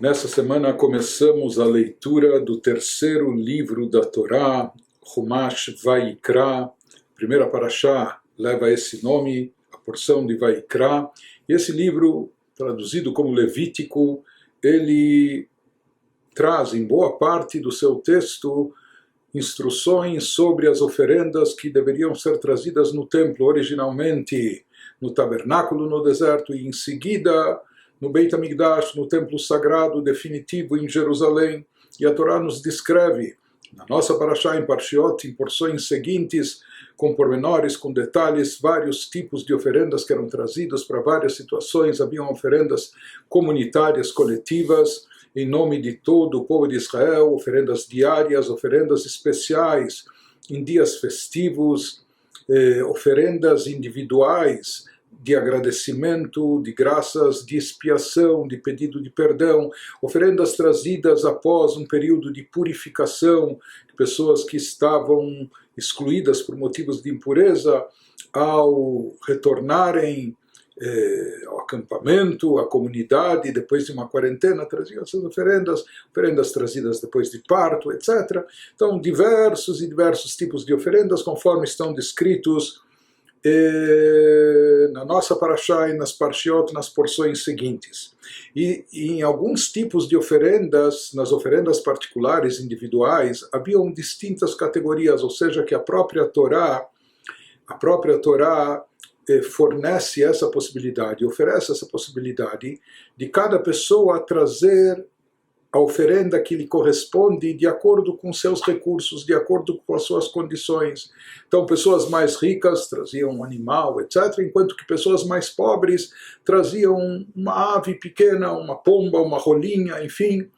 Nessa semana começamos a leitura do terceiro livro da Torá, Chumash Vaikra. A primeira parashá leva esse nome, a porção de Vaikra. E esse livro, traduzido como Levítico, ele traz em boa parte do seu texto instruções sobre as oferendas que deveriam ser trazidas no templo, originalmente no tabernáculo no deserto e em seguida no Beit HaMikdash, no templo sagrado definitivo em Jerusalém. E a Torá nos descreve, na nossa parashá em Parshiot, em porções seguintes, com pormenores, com detalhes, vários tipos de oferendas que eram trazidas para várias situações. Haviam oferendas comunitárias, coletivas, em nome de todo o povo de Israel, oferendas diárias, oferendas especiais em dias festivos, oferendas individuais, de agradecimento, de graças, de expiação, de pedido de perdão, oferendas trazidas após um período de purificação, de pessoas que estavam excluídas por motivos de impureza, ao retornarem ao acampamento, à comunidade, depois de uma quarentena, traziam essas oferendas trazidas depois de parto, etc. Então, diversos e diversos tipos de oferendas, conforme estão descritos na nossa parashá e nas parshiot, nas porções seguintes. E em alguns tipos de oferendas, nas oferendas particulares, individuais, haviam distintas categorias, ou seja, que a própria Torá fornece essa possibilidade, oferece essa possibilidade de cada pessoa trazer a oferenda que lhe corresponde de acordo com seus recursos, de acordo com as suas condições. Então, pessoas mais ricas traziam um animal, etc., enquanto que pessoas mais pobres traziam uma ave pequena, uma pomba, uma rolinha, enfim.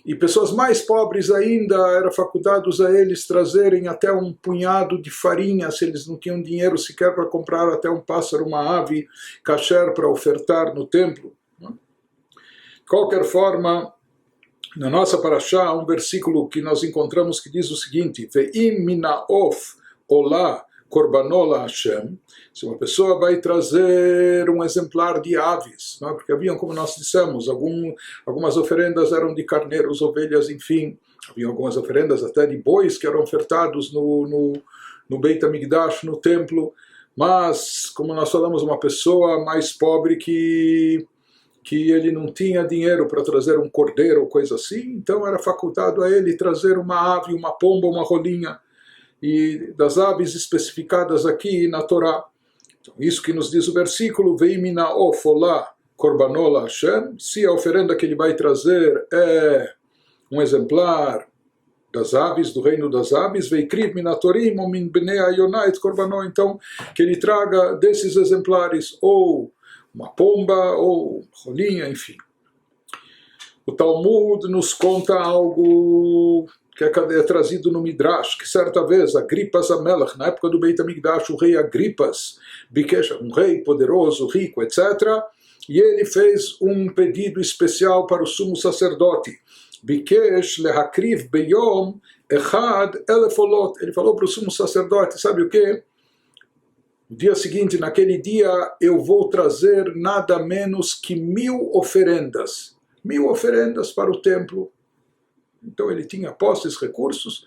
E pessoas mais pobres ainda, era facultados a eles trazerem até um punhado de farinha, se eles não tinham dinheiro sequer para comprar até um pássaro, uma ave kasher para ofertar no templo. De qualquer forma, na nossa parashá, há um versículo que nós encontramos que diz o seguinte: Ve'im minaof olá korbanol Hashem. Se uma pessoa vai trazer um exemplar de aves, não é? Porque haviam, como nós dissemos, algumas oferendas eram de carneiros, ovelhas, enfim. Havia algumas oferendas até de bois que eram ofertados no Beit HaMikdash, no templo. Mas, como nós falamos, uma pessoa mais pobre que ele não tinha dinheiro para trazer um cordeiro ou coisa assim, então era facultado a ele trazer uma ave, uma pomba, uma rolinha, e das aves especificadas aqui na Torá. Então, isso que nos diz o versículo, Veimina ofolá korbanol Hashem, se a oferenda que ele vai trazer é um exemplar das aves, do reino das aves, veikriv minatorim ou min bnei ayonai et korbanol, então que ele traga desses exemplares ou uma pomba ou rolinha, enfim. O Talmud nos conta algo que é trazido no Midrash, que certa vez Agripas Amelach, na época do Beit HaMikdash, o rei Agripas, um rei poderoso, rico, etc., e ele fez um pedido especial para o sumo sacerdote. Bikesh lehakriv beyom echad elefolot. Ele falou para o sumo sacerdote, sabe o quê? No dia seguinte, naquele dia, eu vou trazer nada menos que 1000 oferendas. 1000 oferendas para o templo. Então ele tinha posses, recursos.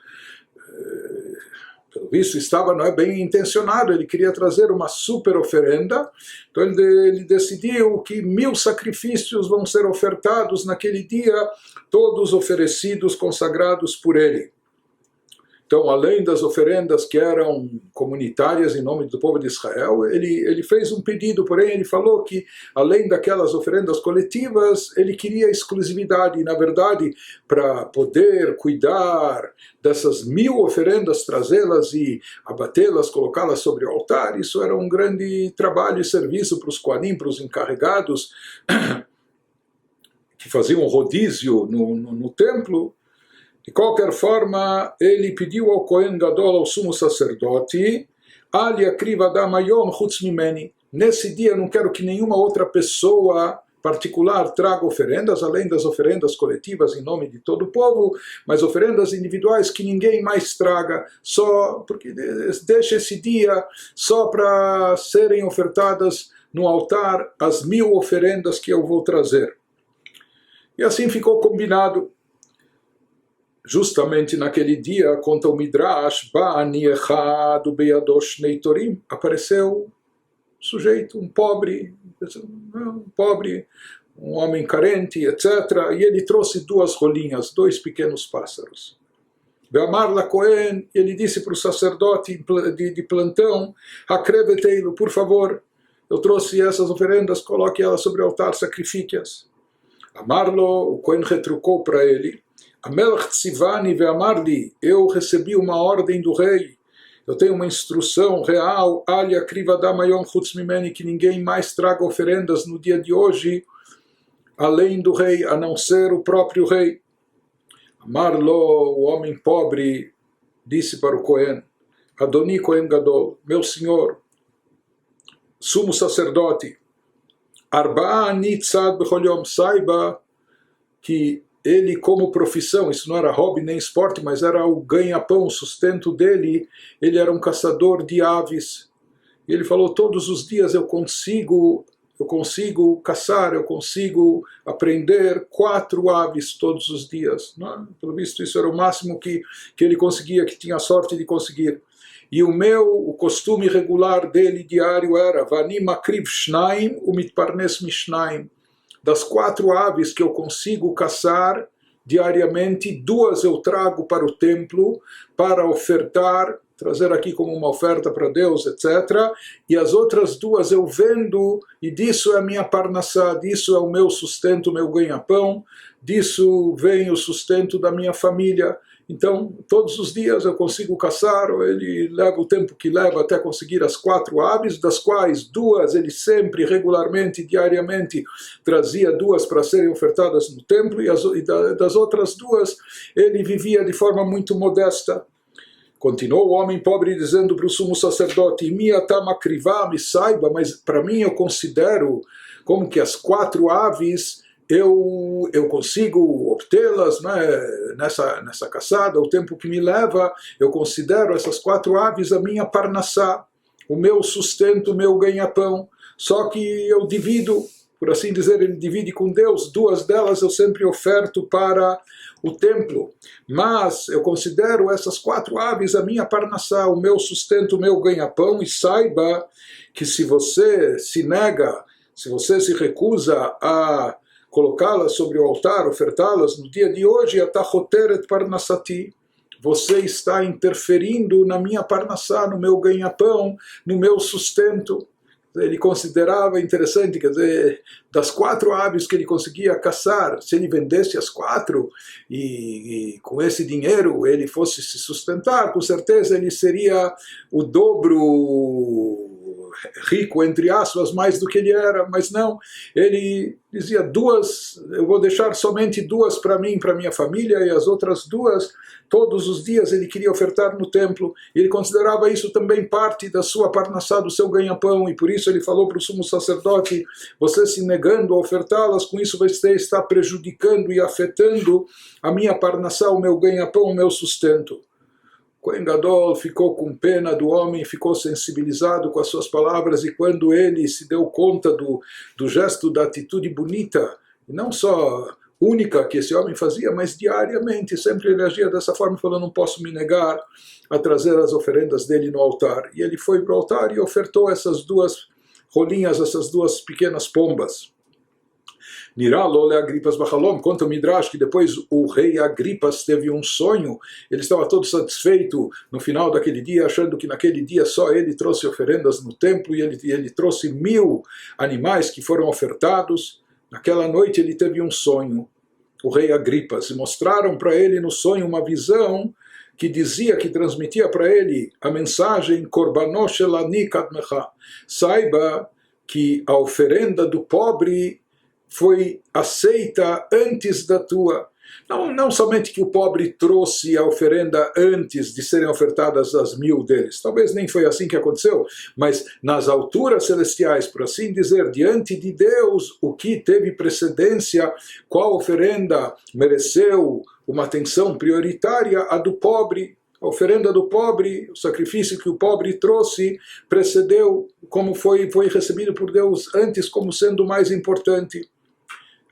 Pelo visto estava bem intencionado, ele queria trazer uma super oferenda. Então ele decidiu que 1000 sacrifícios vão ser ofertados naquele dia, todos oferecidos, consagrados por ele. Então, além das oferendas que eram comunitárias em nome do povo de Israel, ele fez um pedido, porém ele falou que, além daquelas oferendas coletivas, ele queria exclusividade. E, na verdade, para poder cuidar dessas 1000 oferendas, trazê-las e abatê-las, colocá-las sobre o altar, isso era um grande trabalho e serviço para os Kohanim, para os encarregados, que faziam rodízio no templo. De qualquer forma, ele pediu ao Kohen Gadol, ao sumo sacerdote, Ali akriv adam hayom chutz mimeni. Nesse dia eu não quero que nenhuma outra pessoa particular traga oferendas, além das oferendas coletivas em nome de todo o povo, mas oferendas individuais que ninguém mais traga, só porque deixa esse dia só para serem ofertadas no altar as 1000 oferendas que eu vou trazer. E assim ficou combinado. Justamente naquele dia, conta o Midrash, Ba'ani echad beyadosh neitorim, apareceu um sujeito, um pobre, um homem carente, etc. E ele trouxe duas rolinhas, dois pequenos pássaros. Be'amar la Cohen, ele disse para o sacerdote de plantão, Hakreveteilo, por favor, eu trouxe essas oferendas, coloque elas sobre o altar, sacrifique-as. Amarlo, o Cohen retrucou para ele, Amelch tzivani ve'amarli, eu recebi uma ordem do rei, eu tenho uma instrução real, alia krivadam hayom chutz mimeni, que ninguém mais traga oferendas no dia de hoje, além do rei, a não ser o próprio rei. Amarlo, o homem pobre, disse para o Cohen, Adoni Cohen Gadol, meu senhor, sumo sacerdote, Arba'a nitzad bechol yom, saiba que ele, como profissão, isso não era hobby nem esporte, mas era o ganha-pão, o sustento dele, ele era um caçador de aves. E ele falou, todos os dias eu consigo caçar, eu consigo aprender 4 aves todos os dias. Não? Pelo visto, isso era o máximo que ele conseguia, que tinha a sorte de conseguir. E o costume regular dele diário era Vani makriv shnaim umitparnes mishnaim. Das 4 aves que eu consigo caçar diariamente, 2 eu trago para o templo para ofertar, trazer aqui como uma oferta para Deus, etc. E as outras 2 eu vendo, e disso é a minha parnassá, disso é o meu sustento, o meu ganha-pão, disso vem o sustento da minha família. Então, todos os dias eu consigo caçar, ele leva o tempo que leva até conseguir as 4 aves, das quais 2 ele sempre, regularmente, diariamente, trazia 2 para serem ofertadas no templo, e das outras 2 ele vivia de forma muito modesta. Continuou o homem pobre dizendo para o sumo sacerdote, me saiba, mas para mim eu considero como que as 4 aves eu consigo obtê-las, né, nessa caçada, o tempo que me leva, eu considero essas 4 aves a minha parnassá, o meu sustento, o meu ganha-pão, só que eu divido, por assim dizer, ele divide com Deus, 2 delas eu sempre oferto para o templo, mas eu considero essas 4 aves a minha parnassá, o meu sustento, o meu ganha-pão, e saiba que se você se nega, se você se recusa a colocá-las sobre o altar, ofertá-las no dia de hoje, atachoteret parnassati, você está interferindo na minha parnassá, no meu ganha-pão, no meu sustento. Ele considerava interessante, quer dizer, das 4 aves que ele conseguia caçar, se ele vendesse as 4 e com esse dinheiro ele fosse se sustentar, com certeza ele seria o dobro rico, entre aspas, mais do que ele era, mas não, ele dizia 2, eu vou deixar somente 2 para mim, para minha família, e as outras 2, todos os dias ele queria ofertar no templo, e ele considerava isso também parte da sua parnassá, do seu ganha-pão, e por isso ele falou para o sumo sacerdote, você se negando a ofertá-las, com isso você está prejudicando e afetando a minha parnassá, o meu ganha-pão, o meu sustento. Cohen Gadol ficou com pena do homem, ficou sensibilizado com as suas palavras, e quando ele se deu conta do gesto, da atitude bonita, e não só única que esse homem fazia, mas diariamente, sempre ele agia dessa forma, falando, não posso me negar a trazer as oferendas dele no altar. E ele foi para o altar e ofertou essas 2 rolinhas, essas 2 pequenas pombas. Niralo Agripas Bachalom, conta o Midrash que depois o rei Agripas teve um sonho, ele estava todo satisfeito no final daquele dia, achando que naquele dia só ele trouxe oferendas no templo, e ele trouxe 1000 animais que foram ofertados. Naquela noite ele teve um sonho, o rei Agripas, e mostraram para ele no sonho uma visão que dizia, que transmitia para ele a mensagem Korbanot shel ani kadmecha, saiba que a oferenda do pobre foi aceita antes da tua. Não somente que o pobre trouxe a oferenda antes de serem ofertadas as 1000 deles, talvez nem foi assim que aconteceu, mas nas alturas celestiais, por assim dizer, diante de Deus, o que teve precedência, qual oferenda mereceu uma atenção prioritária, a do pobre. A oferenda do pobre, o sacrifício que o pobre trouxe, precedeu, como foi recebido por Deus antes como sendo mais importante.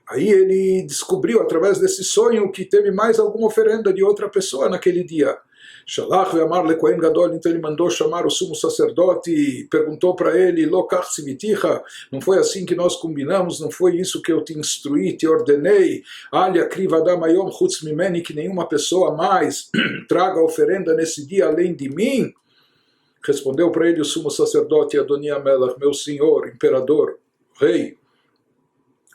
Aí ele descobriu através desse sonho que teve mais alguma oferenda de outra pessoa naquele dia. Shalach ve'amar lekohen gadol, então ele mandou chamar o sumo sacerdote e perguntou para ele: Lokach siviticha, não foi assim que nós combinamos, não foi isso que eu te instruí, te ordenei, alia kriva adam hayom chutz mimeni, que nenhuma pessoa mais traga oferenda nesse dia além de mim? Respondeu para ele o sumo sacerdote: Adoni Amelach, meu senhor, imperador, rei.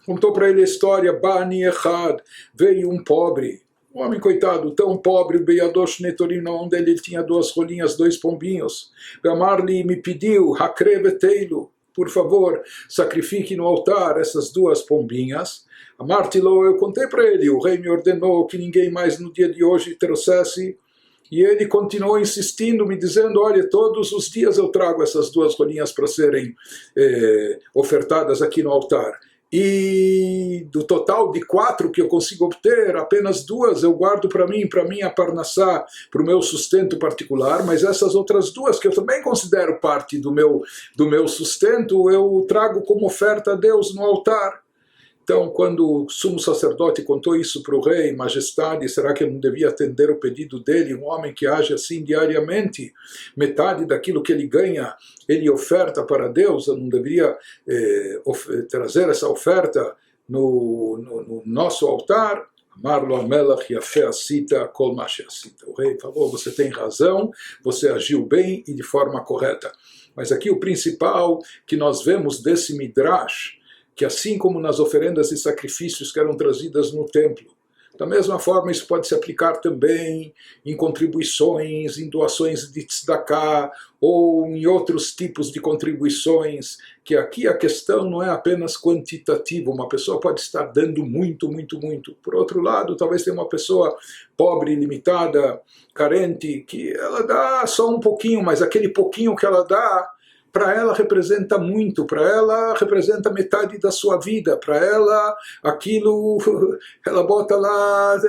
Contou para ele a história: Bani Echad, veio um pobre, um homem coitado, tão pobre, o Beyadosh Netorim, onde ele tinha 2 rolinhas, 2 pombinhos. Beamarli me pediu, Hakreveteilu, por favor, sacrifique no altar essas 2 pombinhas. Amartilo, eu contei para ele, o rei me ordenou que ninguém mais no dia de hoje trouxesse. E ele continuou insistindo, me dizendo: olha, todos os dias eu trago essas 2 rolinhas para serem ofertadas aqui no altar. E do total de 4 que eu consigo obter, apenas 2 eu guardo para mim, para minha parnassá, para o meu sustento particular, mas essas outras 2, que eu também considero parte do meu sustento, eu trago como oferta a Deus no altar. Então, quando o sumo sacerdote contou isso para o rei: majestade, será que eu não devia atender o pedido dele? Um homem que age assim diariamente, metade daquilo que ele ganha, ele oferta para Deus, eu não deveria trazer essa oferta no nosso altar? Amarlo Amelach Yafé Asita Kol Mashe Asita. O rei falou: você tem razão, você agiu bem e de forma correta. Mas aqui o principal que nós vemos desse Midrash, que assim como nas oferendas e sacrifícios que eram trazidas no templo, da mesma forma isso pode se aplicar também em contribuições, em doações de tzedakah, ou em outros tipos de contribuições, que aqui a questão não é apenas quantitativa, uma pessoa pode estar dando muito, muito, muito. Por outro lado, talvez tenha uma pessoa pobre, limitada, carente, que ela dá só um pouquinho, mas aquele pouquinho que ela dá, para ela representa muito, para ela representa metade da sua vida, para ela aquilo, ela bota lá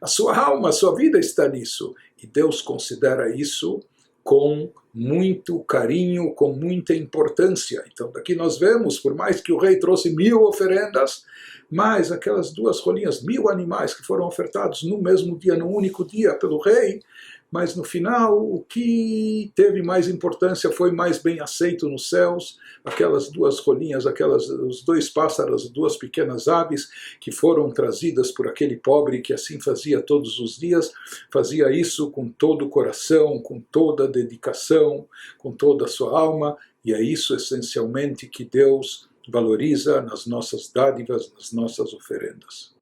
a sua alma, a sua vida está nisso. E Deus considera isso com muito carinho, com muita importância. Então daqui nós vemos, por mais que o rei trouxe 1000 oferendas, mas aquelas 2 rolinhas, 1000 animais que foram ofertados no mesmo dia, num único dia pelo rei, mas no final o que teve mais importância foi mais bem aceito nos céus, aquelas 2 rolinhas, os 2 pássaros, 2 pequenas aves que foram trazidas por aquele pobre que assim fazia todos os dias, fazia isso com todo o coração, com toda a dedicação, com toda a sua alma, e é isso essencialmente que Deus valoriza nas nossas dádivas, nas nossas oferendas.